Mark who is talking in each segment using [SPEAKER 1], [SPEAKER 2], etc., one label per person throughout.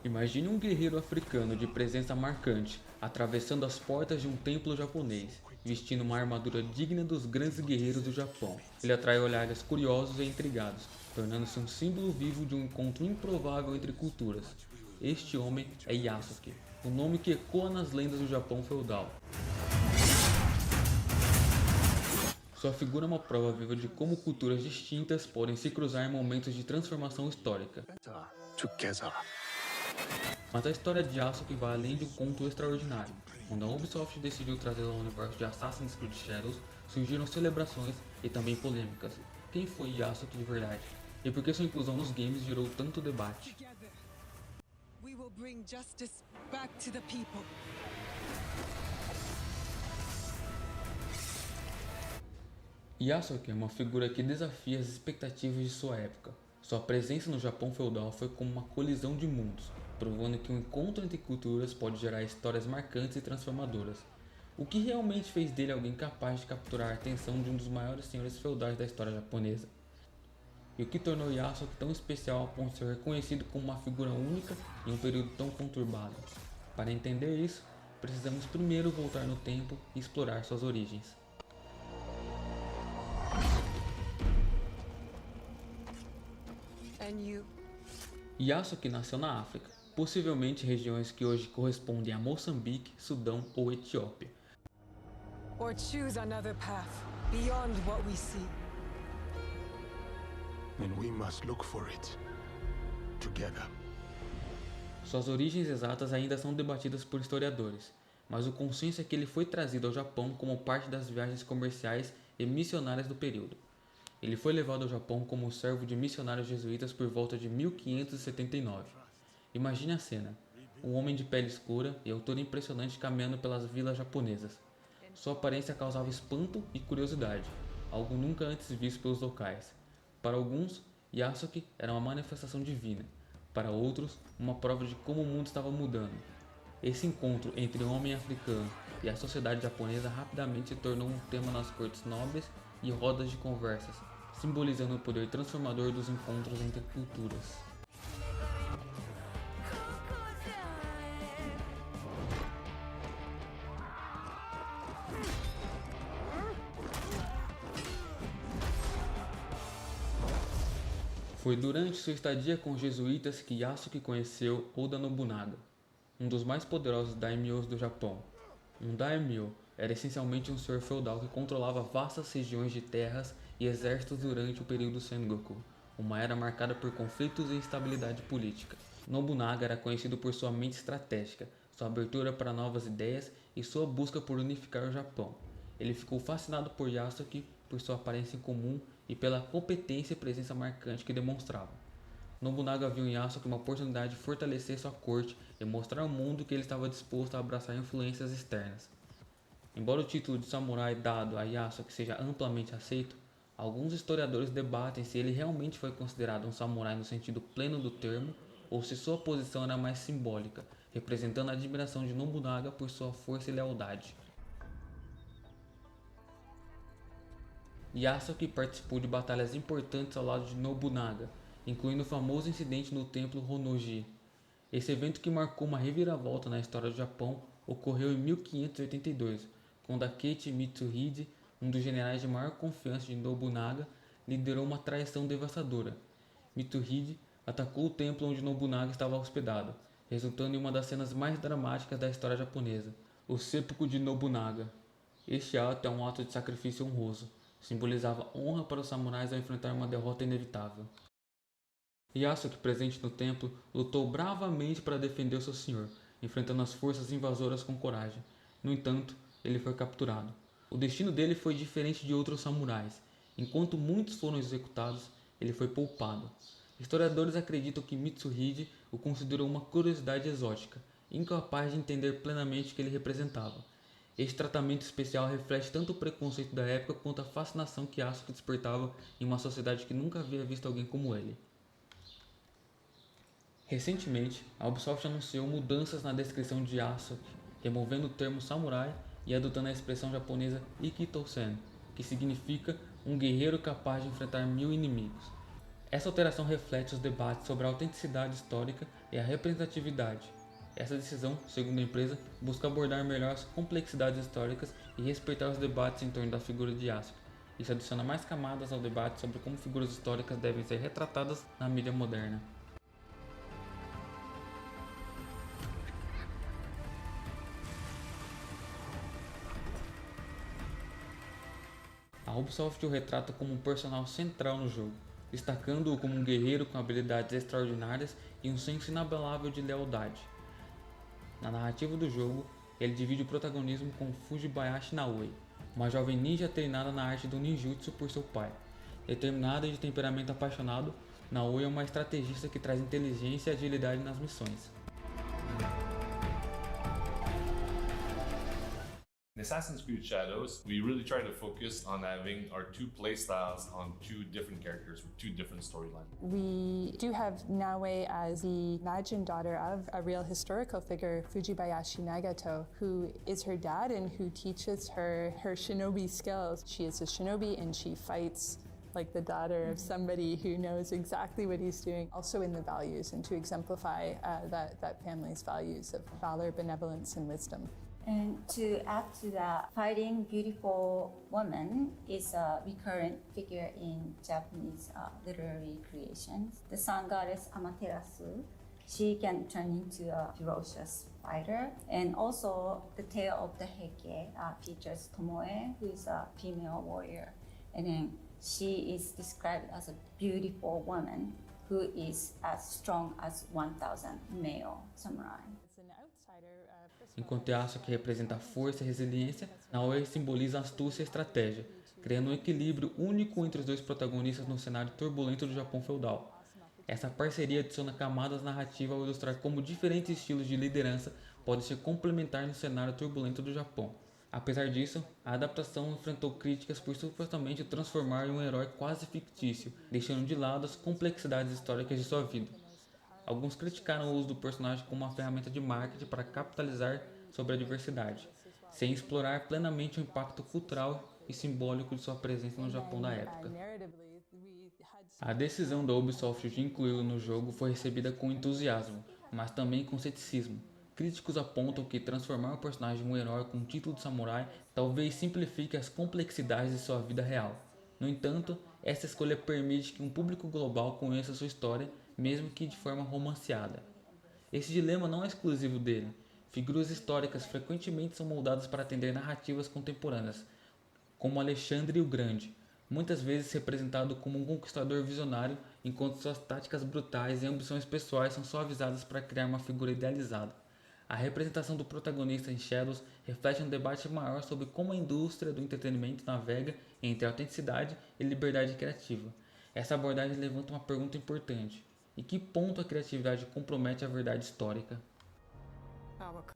[SPEAKER 1] Imagine um guerreiro africano de presença marcante, atravessando as portas de um templo japonês, vestindo uma armadura digna dos grandes guerreiros do Japão. Ele atrai olhares curiosos e intrigados, tornando-se um símbolo vivo de um encontro improvável entre culturas. Este homem é Yasuke, o nome que ecoa nas lendas do Japão feudal. Sua figura é uma prova viva de como culturas distintas podem se cruzar em momentos de transformação histórica.
[SPEAKER 2] together.
[SPEAKER 1] Mas a história de Yasuke vai além de um conto extraordinário. Quando a Ubisoft decidiu trazê-lo ao universo de Assassin's Creed Shadows, surgiram celebrações e também polêmicas. Quem foi Yasuke de verdade? E por que sua inclusão nos games gerou tanto debate?
[SPEAKER 3] We will bring justice back to the people.
[SPEAKER 1] Yasuke é uma figura que desafia as expectativas de sua época. Sua presença no Japão feudal foi como uma colisão de mundos, provando que um encontro entre culturas pode gerar histórias marcantes e transformadoras. O que realmente fez dele alguém capaz de capturar a atenção de um dos maiores senhores feudais da história japonesa? E o que tornou Yasuke tão especial a ponto de ser reconhecido como uma figura única em um período tão conturbado? Para entender isso, precisamos primeiro voltar no tempo e explorar suas origens.
[SPEAKER 3] And you?
[SPEAKER 1] Yasuke nasceu na África, possivelmente regiões que hoje correspondem a Moçambique, Sudão ou Etiópia.
[SPEAKER 3] Or choose another path beyond what we see.
[SPEAKER 2] And we must look for it together.
[SPEAKER 1] Suas origens exatas ainda são debatidas por historiadores, mas o consenso é que ele foi trazido ao Japão como parte das viagens comerciais e missionárias do período. Ele foi levado ao Japão como servo de missionários jesuítas por volta de 1579. Imagine a cena: um homem de pele escura e altura impressionante caminhando pelas vilas japonesas. Sua aparência causava espanto e curiosidade, algo nunca antes visto pelos locais. Para alguns, Yasuke era uma manifestação divina, para outros, uma prova de como o mundo estava mudando. Esse encontro entre o homem africano e a sociedade japonesa rapidamente se tornou um tema nas cortes nobres e rodas de conversas, simbolizando o poder transformador dos encontros entre culturas. Foi durante sua estadia com os jesuítas que Yasuke conheceu Oda Nobunaga, um dos mais poderosos daimyos do Japão. Um daimyo era essencialmente um senhor feudal que controlava vastas regiões de terras e exércitos durante o período Sengoku, uma era marcada por conflitos e instabilidade política. Nobunaga era conhecido por sua mente estratégica, sua abertura para novas ideias e sua busca por unificar o Japão. Ele ficou fascinado por Yasuke por sua aparência incomum e pela competência e presença marcante que demonstrava. Nobunaga viu em Yasuke uma oportunidade de fortalecer sua corte e mostrar ao mundo que ele estava disposto a abraçar influências externas. Embora o título de samurai dado a Yasuke seja amplamente aceito, alguns historiadores debatem se ele realmente foi considerado um samurai no sentido pleno do termo ou se sua posição era mais simbólica, representando a admiração de Nobunaga por sua força e lealdade. Yasuke participou de batalhas importantes ao lado de Nobunaga, incluindo o famoso incidente no templo Honnoji. Esse evento, que marcou uma reviravolta na história do Japão, ocorreu em 1582, quando Akechi Mitsuhide, um dos generais de maior confiança de Nobunaga, liderou uma traição devastadora. Mitsuhide atacou o templo onde Nobunaga estava hospedado, resultando em uma das cenas mais dramáticas da história japonesa, o seppuku de Nobunaga. Este ato é um ato de sacrifício honroso, simbolizava honra para os samurais ao enfrentar uma derrota inevitável. Yasuke, presente no templo, lutou bravamente para defender o seu senhor, enfrentando as forças invasoras com coragem. No entanto, ele foi capturado. O destino dele foi diferente de outros samurais. Enquanto muitos foram executados, ele foi poupado. Historiadores acreditam que Mitsuhide o considerou uma curiosidade exótica, incapaz de entender plenamente o que ele representava. Este tratamento especial reflete tanto o preconceito da época quanto a fascinação que Yasuke despertava em uma sociedade que nunca havia visto alguém como ele. Recentemente, a Ubisoft anunciou mudanças na descrição de Yasuke, removendo o termo samurai e adotando a expressão japonesa Ikitousen, que significa um guerreiro capaz de enfrentar 1000 inimigos. Essa alteração reflete os debates sobre a autenticidade histórica é a representatividade. Essa decisão, segundo a empresa, busca abordar melhor as complexidades históricas e respeitar os debates em torno da figura de Yasuke. Isso adiciona mais camadas ao debate sobre como figuras históricas devem ser retratadas na mídia moderna. A Ubisoft o retrata como um personagem central no jogo, destacando-o como um guerreiro com habilidades extraordinárias e um senso inabalável de lealdade. Na narrativa do jogo, ele divide o protagonismo com Fujibayashi Naoi, uma jovem ninja treinada na arte do ninjutsu por seu pai. Determinada e de temperamento apaixonado, Naoi é uma estrategista que traz inteligência e agilidade nas missões.
[SPEAKER 4] In Assassin's Creed Shadows, we really try to focus on having our two playstyles on two different characters with two different storylines.
[SPEAKER 5] We do have Naoe as the imagined daughter of a real historical figure, Fujibayashi Nagato, who is her dad and who teaches her shinobi skills. She is a shinobi and she fights like the daughter of somebody who knows exactly what he's doing. Also in the values and to exemplify that family's values of valor, benevolence, and wisdom.
[SPEAKER 6] And to add to that, fighting beautiful woman is a recurrent figure in Japanese literary creations. The sun goddess Amaterasu, she can turn into a ferocious fighter. And also, the tale of the Heike features Tomoe, who is a female warrior. And then she is described as a beautiful woman who is as strong as 1,000 male samurai.
[SPEAKER 1] Enquanto Yasuke representa a força e resiliência, Naoe simboliza a astúcia e estratégia, criando um equilíbrio único entre os dois protagonistas no cenário turbulento do Japão feudal. Essa parceria adiciona camadas narrativas ao ilustrar como diferentes estilos de liderança podem se complementar no cenário turbulento do Japão. Apesar disso, a adaptação enfrentou críticas por supostamente transformar em um herói quase fictício, deixando de lado as complexidades históricas de sua vida. Alguns criticaram o uso do personagem como uma ferramenta de marketing para capitalizar sobre a diversidade, sem explorar plenamente o impacto cultural e simbólico de sua presença no Japão da época. A decisão da Ubisoft de incluí-lo no jogo foi recebida com entusiasmo, mas também com ceticismo. Críticos apontam que transformar o personagem em um herói com um título de samurai talvez simplifique as complexidades de sua vida real. No entanto, essa escolha permite que um público global conheça sua história, mesmo que de forma romanceada. Esse dilema não é exclusivo dele. Figuras históricas frequentemente são moldadas para atender narrativas contemporâneas, como Alexandre o Grande, muitas vezes representado como um conquistador visionário, enquanto suas táticas brutais e ambições pessoais são suavizadas para criar uma figura idealizada. A representação do protagonista em Shadows reflete um debate maior sobre como a indústria do entretenimento navega entre autenticidade e liberdade criativa. Essa abordagem levanta uma pergunta importante: em que ponto a criatividade compromete a verdade histórica?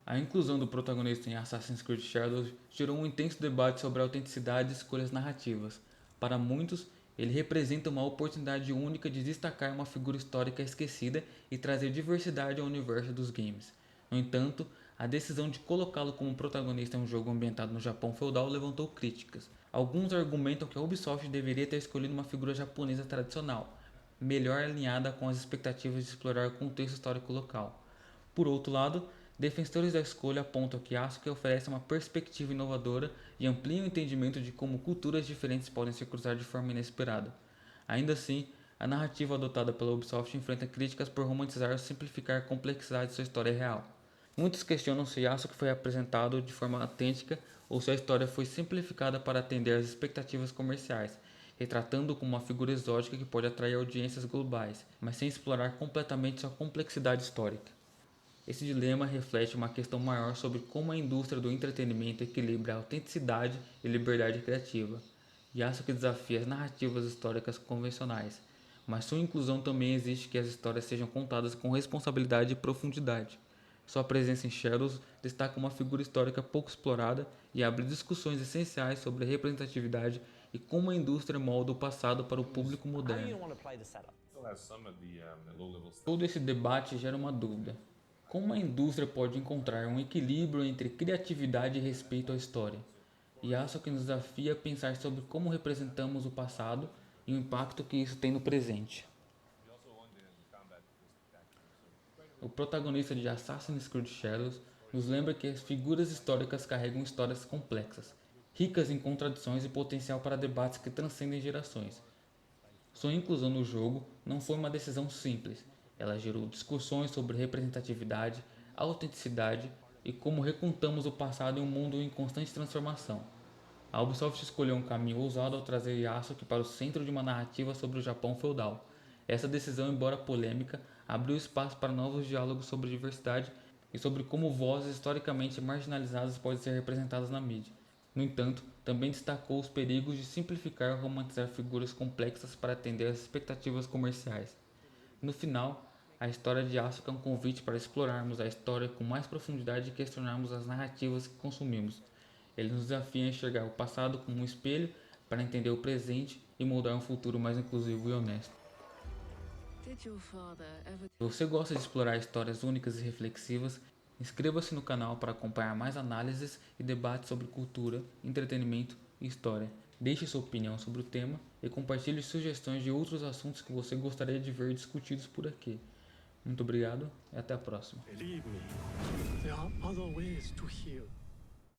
[SPEAKER 1] A inclusão do protagonista em Assassin's Creed Shadows gerou um intenso debate sobre a autenticidade e escolhas narrativas. Para muitos, ele representa uma oportunidade única de destacar uma figura histórica esquecida e trazer diversidade ao universo dos games. No entanto, a decisão de colocá-lo como protagonista em um jogo ambientado no Japão feudal levantou críticas. Alguns argumentam que a Ubisoft deveria ter escolhido uma figura japonesa tradicional, melhor alinhada com as expectativas de explorar o contexto histórico local. Por outro lado, defensores da escolha apontam que Yasuke oferece uma perspectiva inovadora e amplia o entendimento de como culturas diferentes podem se cruzar de forma inesperada. Ainda assim, a narrativa adotada pela Ubisoft enfrenta críticas por romantizar ou simplificar a complexidade de sua história real. Muitos questionam se Yasuke foi apresentado de forma autêntica ou se a história foi simplificada para atender às expectativas comerciais, retratando-o como uma figura exótica que pode atrair audiências globais, mas sem explorar completamente sua complexidade histórica. Esse dilema reflete uma questão maior sobre como a indústria do entretenimento equilibra a autenticidade e liberdade criativa. Yasuke desafia as narrativas históricas convencionais, mas sua inclusão também exige que as histórias sejam contadas com responsabilidade e profundidade. Sua presença em Shadows destaca uma figura histórica pouco explorada e abre discussões essenciais sobre a representatividade e como a indústria molda o passado para o público moderno. Todo esse debate gera uma dúvida: como a indústria pode encontrar um equilíbrio entre criatividade e respeito à história? Yasuke nos desafia a pensar sobre como representamos o passado e o impacto que isso tem no presente. o protagonista de Assassin's Creed Shadows, nos lembra que as figuras históricas carregam histórias complexas, ricas em contradições e potencial para debates que transcendem gerações. Sua inclusão no jogo não foi uma decisão simples, ela gerou discussões sobre representatividade, autenticidade e como recontamos o passado em um mundo em constante transformação. A Ubisoft escolheu um caminho ousado ao trazer Yasuke para o centro de uma narrativa sobre o Japão feudal. Essa decisão, embora polêmica, abriu espaço para novos diálogos sobre diversidade e sobre como vozes historicamente marginalizadas podem ser representadas na mídia. No entanto, também destacou os perigos de simplificar ou romantizar figuras complexas para atender às expectativas comerciais. No final, a história de Asuka é um convite para explorarmos a história com mais profundidade e questionarmos as narrativas que consumimos. Ele nos desafia a enxergar o passado como um espelho para entender o presente e moldar um futuro mais inclusivo e honesto. Se você gosta de explorar histórias únicas e reflexivas, inscreva-se no canal para acompanhar mais análises e debates sobre cultura, entretenimento e história. Deixe sua opinião sobre o tema e compartilhe sugestões de outros assuntos que você gostaria de ver discutidos por aqui. Muito obrigado e até a próxima.
[SPEAKER 2] Believe me, there are other ways to heal.